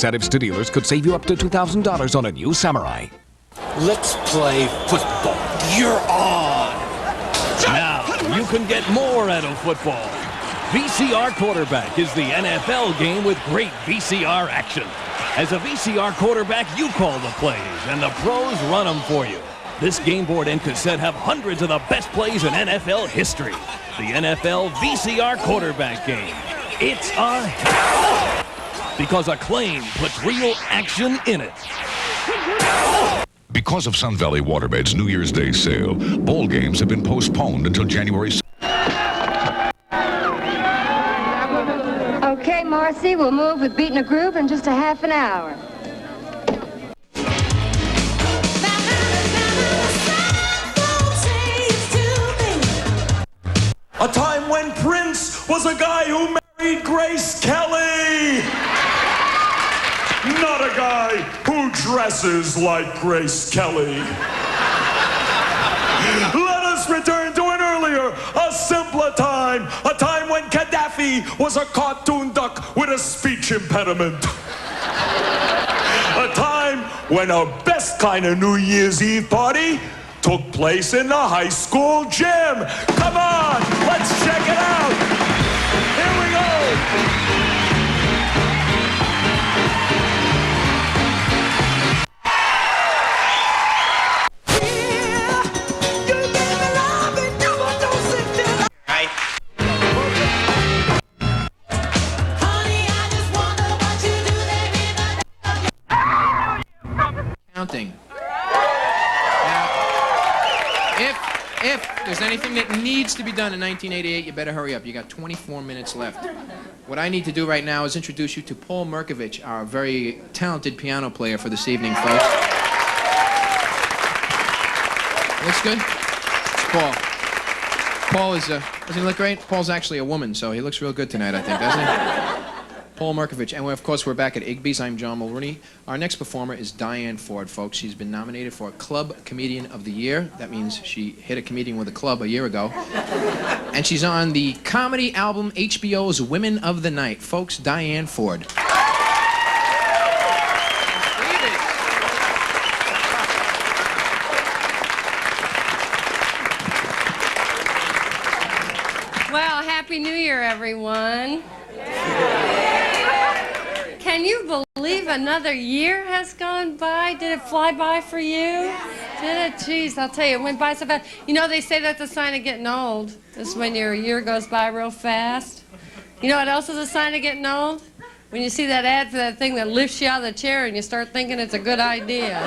incentives to dealers could save you up to $2,000 on a new Samurai. Let's play football. You're on. Now, you can get more out of football. VCR Quarterback is the NFL game with great VCR action. As a VCR quarterback, you call the plays, and the pros run them for you. This game board and cassette have hundreds of the best plays in NFL history. The NFL VCR Quarterback game. It's a hit. Because Acclaim puts real action in it. Because of Sun Valley Waterbed's New Year's Day sale, bowl games have been postponed until January 2nd. Okay, Marcy, we'll move with Beating a Groove in just a half an hour. A time when Prince was a guy who married Grace Kelly. Not a guy who dresses like Grace Kelly. Let us return to an earlier, a simpler time. A time when Gaddafi was a cartoon duck with a speech impediment. A time when our best kind of New Year's Eve party took place in the high school gym. Come on, let's check it out. Here we go. Counting. If there's anything that needs to be done in 1988, you better hurry up. You got 24 minutes left. What I need to do right now is introduce you to Paul Merkovich, our very talented piano player for this evening, folks. Looks good? It's Paul. Paul is, doesn't he look great? Paul's actually a woman, so he looks real good tonight, I think, doesn't he? Paul Merkovich. And of course, we're back at Igby's. I'm John Mulrooney. Our next performer is Diane Ford, folks. She's been nominated for Club Comedian of the Year. That means she hit a comedian with a club a year ago. And she's on the comedy album HBO's Women of the Night. Folks, Diane Ford. Well, Happy New Year, everyone. Can you believe another year has gone by? Did it fly by for you? Did it? Jeez, I'll tell you, it went by so fast. You know, they say that's a sign of getting old. Is when your year goes by real fast. You know what else is a sign of getting old? When you see that ad for that thing that lifts you out of the chair and you start thinking it's a good idea.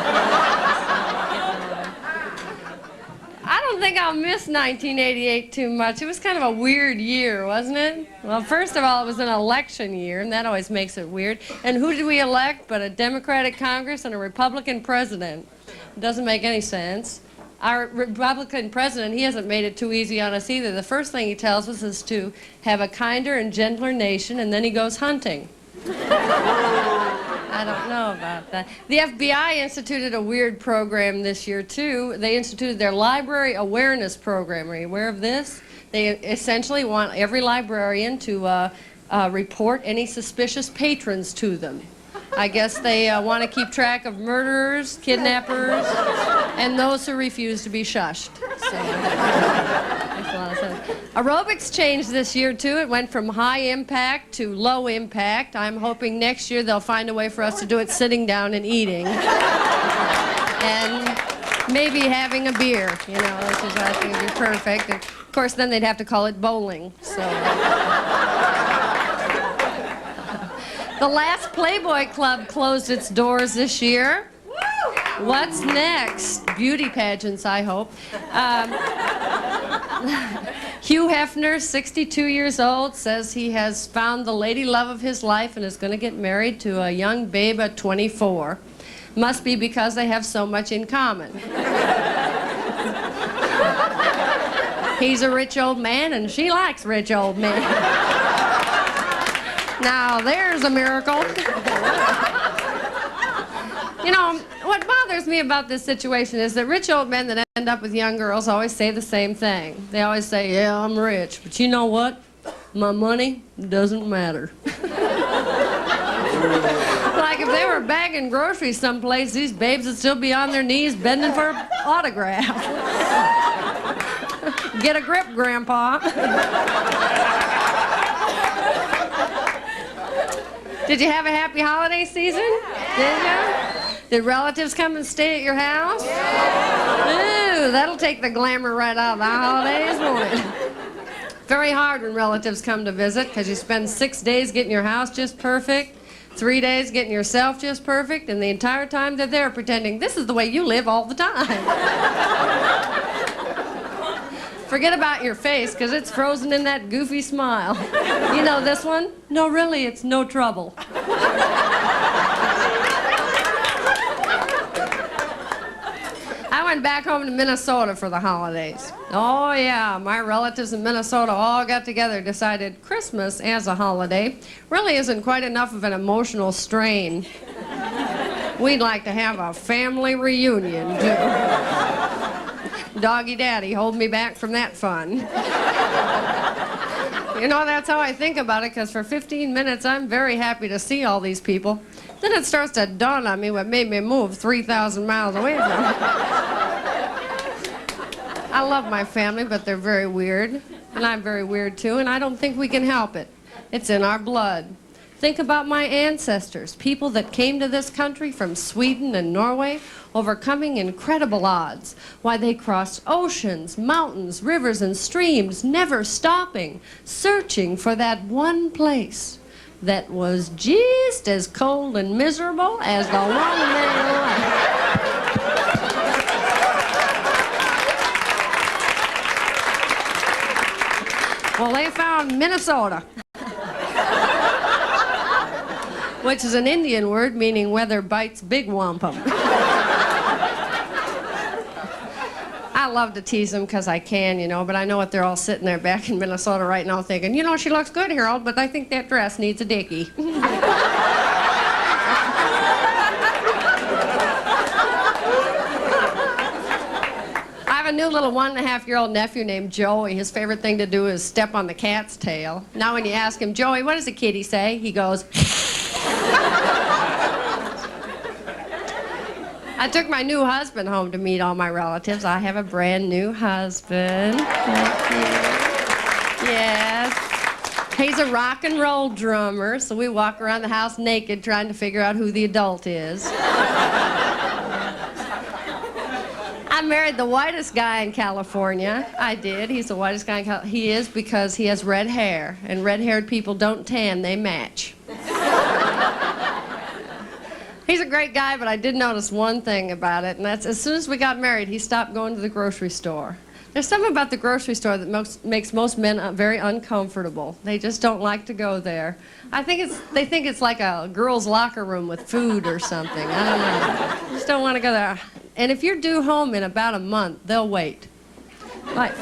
I don't think I'll miss 1988 too much. It was kind of a weird year, wasn't it? Well, first of all, it was an election year, and that always makes it weird. And who did we elect but a Democratic Congress and a Republican president? It doesn't make any sense. Our Republican president, he hasn't made it too easy on us either. The first thing he tells us is to have a kinder and gentler nation, and then he goes hunting. I don't know about that. The FBI instituted a weird program this year, too. They instituted their library awareness program. Are you aware of this? They essentially want every librarian to report any suspicious patrons to them. I guess they want to keep track of murderers, kidnappers, and those who refuse to be shushed. So, makes a lot of sense. Aerobics changed this year, too. It went from high impact to low impact. I'm hoping next year they'll find a way for us to do it sitting down and eating. And maybe having a beer, you know, which is, I think, would be perfect. And of course, then they'd have to call it bowling. So. The last Playboy Club closed its doors this year. What's next? Beauty pageants, I hope. Hugh Hefner, 62 years old, says he has found the lady love of his life and is going to get married to a young babe at 24. Must be because they have so much in common. He's a rich old man and she likes rich old men. Now, there's a miracle. You know, what bothers me about this situation is that rich old men that end up with young girls always say the same thing. They always say, yeah, I'm rich, but you know what? My money doesn't matter. Like if bagging groceries someplace, these babes would still be on their knees bending for an autograph. Get a grip, Grandpa. Did you have a happy holiday season? Did you? Did relatives come and stay at your house? Ooh, that'll take the glamour right out of the holidays, won't it? Very hard when relatives come to visit because you spend 6 days getting your house just perfect, 3 days getting yourself just perfect, and the entire time they're there pretending this is the way you live all the time. Forget about your face because it's frozen in that goofy smile. You know this one? No, really, it's no trouble. I went back home to Minnesota for the holidays. Oh, yeah, my relatives in Minnesota all got together, decided Christmas as a holiday really isn't quite enough of an emotional strain. We'd like to have a family reunion, too. Doggy Daddy, hold me back from that fun. You know, that's how I think about it, because for 15 minutes, I'm very happy to see all these people. Then it starts to dawn on me what made me move 3,000 miles away from them. I love my family, but they're very weird. And I'm very weird, too, and I don't think we can help it. It's in our blood. Think about my ancestors, people that came to this country from Sweden and Norway, overcoming incredible odds. Why, they crossed oceans, mountains, rivers, and streams, never stopping, searching for that one place that was just as cold and miserable as the one they left. Well, they found Minnesota, which is an Indian word meaning weather bites big wampum. I love to tease them because I can, you know, but I know what they're all sitting there back in Minnesota right now thinking, you know, she looks good, Harold, but I think that dress needs a dickie. I have a new little 1.5-year-old nephew named Joey. His favorite thing to do is step on the cat's tail. Now when you ask him, Joey, what does a kitty say? He goes, I took my new husband home to meet all my relatives. I have a brand new husband. Yes. He's a rock and roll drummer, so we walk around the house naked trying to figure out who the adult is. I married the whitest guy in California. I did. He's the whitest guy in California. He is because he has red hair, and red-haired people don't tan, they match. He's a great guy, but I did notice one thing about it, and that's as soon as we got married, he stopped going to the grocery store. There's something about the grocery store that makes most men very uncomfortable. They just don't like to go there. They think it's like a girl's locker room with food or something. I don't know. Just don't want to go there. And if you're due home in about a month, they'll wait. Like,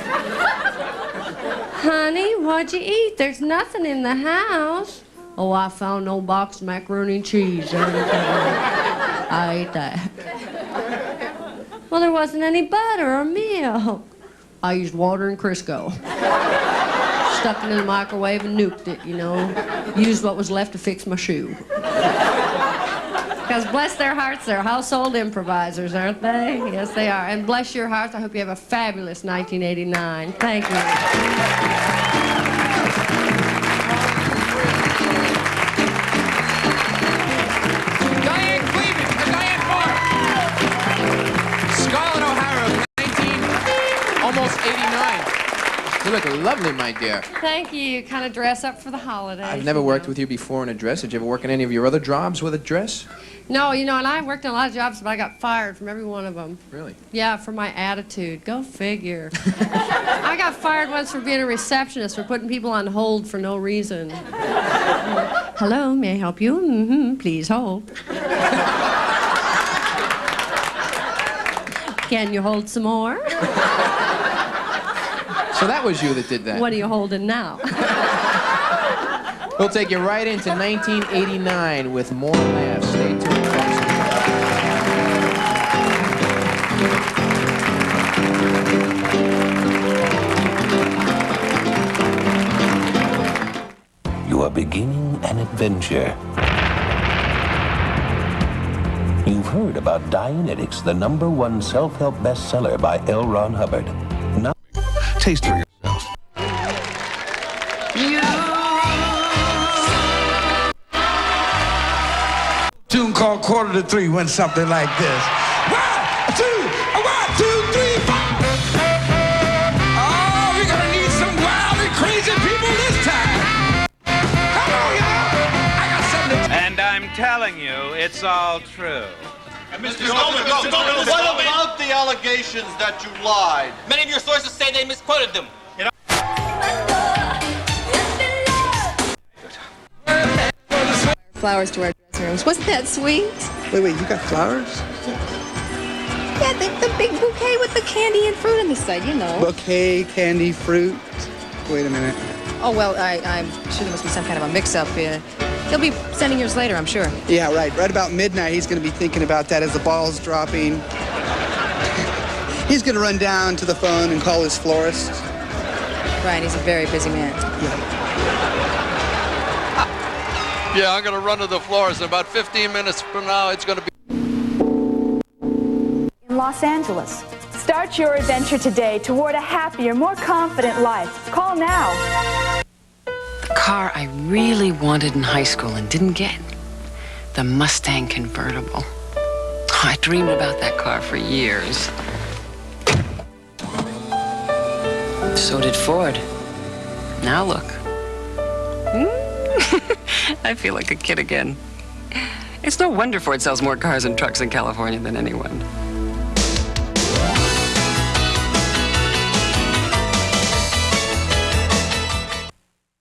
honey, what'd you eat? There's nothing in the house. Oh, I found no boxed macaroni and cheese. I ate that. Well, there wasn't any butter or milk. I used water and Crisco. Stuck it in the microwave and nuked it, you know. Used what was left to fix my shoe. Because bless their hearts, they're household improvisers, aren't they? Yes, they are. And bless your hearts, I hope you have a fabulous 1989. Thank you. Diane Ford. Scarlett O'Hara, 19, almost 89. You look lovely, my dear. Thank you. You kind of dress up for the holidays. I've never worked with you before in a dress. Did you ever work in any of your other jobs with a dress? No, you know, and I worked in a lot of jobs, but I got fired from every one of them. Really? Yeah, for my attitude. Go figure. I got fired once for being a receptionist, for putting people on hold for no reason. Hello, may I help you? Mm-hmm, please hold. Can you hold some more? So that was you that did that. What are you holding now? We'll take you right into 1989 with more laughs. Stay tuned, folks. You are beginning an adventure. You've heard about Dianetics, the #1 self-help bestseller by L. Ron Hubbard. Now, Taste for yourself. Tune called Quarter to Three went something like this. 1, 2, 3, 4. Oh, we're gonna need some wild and crazy people this time. Come on, y'all. I got something to And I'm telling you, it's all true. Mr. Goldman, what about the allegations that you lied? Many of your sources say they misquoted them. Flowers to our dressing rooms. Wasn't that sweet? Wait, you got flowers? Yeah, the big bouquet with the candy and fruit on the side, you know. Bouquet, candy, fruit. Wait a minute. Oh, well, I'm sure there must be some kind of a mix-up. He'll be sending yours later, I'm sure. Yeah, right. Right about midnight, he's going to be thinking about that as the ball's dropping. He's going to run down to the phone and call his florist. Right, he's a very busy man. Yeah, I'm going to run to the florist. In about 15 minutes from now, it's going to be... In Los Angeles. Start your adventure today toward a happier, more confident life. Call now. The car I really wanted in high school and didn't get. The Mustang convertible. I dreamed about that car for years. So did Ford. Now look. I feel like a kid again. It's no wonder Ford sells more cars and trucks in California than anyone.